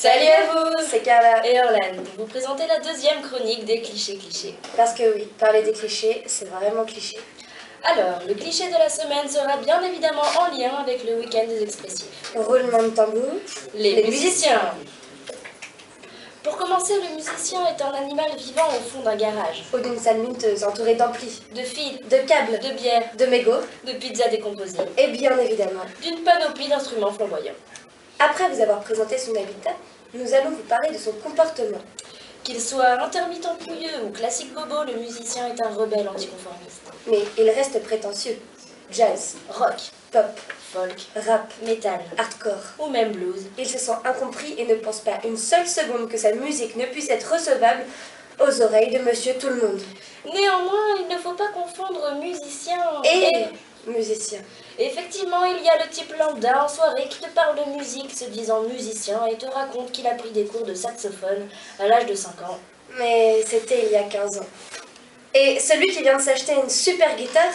Salut à vous, c'est Carla. et Orlan, pour vous présenter la deuxième chronique des clichés. Parce que oui, parler des clichés, c'est vraiment cliché. Alors, le cliché de la semaine sera bien évidemment en lien avec le week-end des expressifs. Roulement de tambour. Les musiciens. Pour commencer, le musicien est un animal vivant au fond d'un garage. Ou d'une salle miteuse entourée d'amplis, De fils, de câbles, de bière, de mégots, de pizzas décomposées, et bien évidemment. d'une panoplie d'instruments flamboyants. Après vous avoir présenté son habitat, nous allons vous parler de son comportement. Qu'il soit intermittent pouilleux ou classique bobo, le musicien est un rebelle anticonformiste. Mais il reste prétentieux. Jazz, Rock, pop, folk, rap, métal hardcore. ou même blues. Il se sent incompris et ne pense pas une seule seconde que sa musique ne puisse être recevable aux oreilles de Monsieur Tout-le-Monde. Néanmoins, il ne faut pas confondre musicien Et musicien. Effectivement, il y a le type lambda en soirée qui te parle de musique se disant musicien et te raconte qu'il a pris des cours de saxophone à l'âge de 5 ans. Mais c'était il y a 15 ans. Et celui qui vient de s'acheter une super guitare,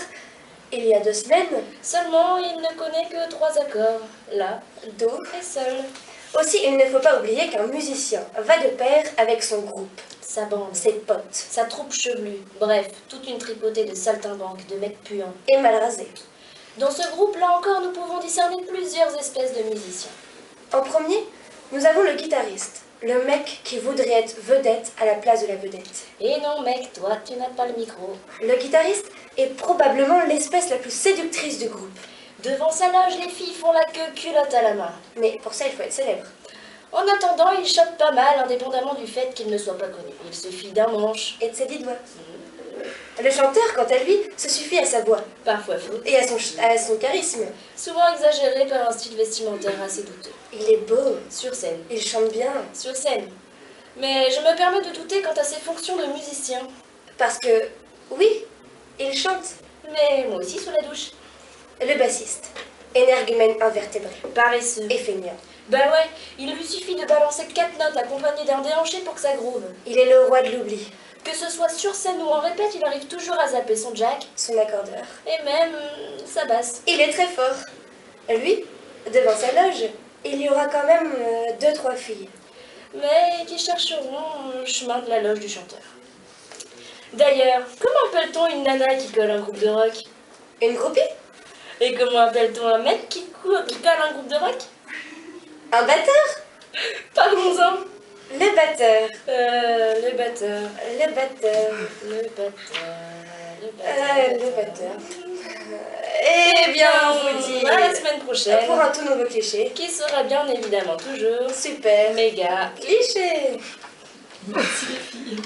il y a 2 semaines, Seulement, il ne connaît que 3 accords, la, do. et sol. Aussi, il ne faut pas oublier qu'un musicien va de pair avec son groupe, Sa bande, ses potes, sa troupe chevelue, bref, toute une tripotée de saltimbanques, de mecs puants. et mal rasés. Dans ce groupe, là encore, nous pouvons discerner plusieurs espèces de musiciens. En premier, nous avons le guitariste, le mec qui voudrait être vedette à la place de la vedette. Et non mec, toi, tu n'as pas le micro. Le guitariste est probablement l'espèce la plus séductrice du groupe. Devant sa loge, les filles font la queue culotte à la main. Mais pour ça, il faut être célèbre. En attendant, il chope pas mal, indépendamment du fait qu'il ne soit pas connu. Il suffit d'un manche. Et de ses 10 doigts. Le chanteur, quant à lui, se suffit à sa voix Parfois faux, et à son charisme. souvent exagéré par un style vestimentaire assez douteux. Il est beau, Sur scène, il chante bien, sur scène. Mais je me permets de douter quant à ses fonctions de musicien. parce que, oui, il chante. Mais moi aussi sous la douche. Le bassiste, énergumène invertébré Paresseux. et feignant. Bah ouais, il lui suffit de balancer 4 notes accompagnées d'un déhanché pour que ça groove. Il est le roi de l'oubli, Que ce soit sur scène ou en répète, il arrive toujours à zapper son jack, son accordeur. et même sa basse. Il est très fort. Lui, devant sa loge, il y aura quand même 2-3 filles. Mais qui chercheront le chemin de la loge du chanteur. D'ailleurs, comment appelle-t-on une nana qui colle un groupe de rock? Une groupie? Et comment appelle-t-on un mec qui colle un groupe de rock? Un batteur? Parlons-en. Le batteur. Le batteur. Le batteur. Le batteur. Le batteur. Eh bien, on vous dit à la semaine prochaine. pour un tout nouveau cliché. Qui sera bien évidemment toujours Super. méga Cliché. Merci les filles.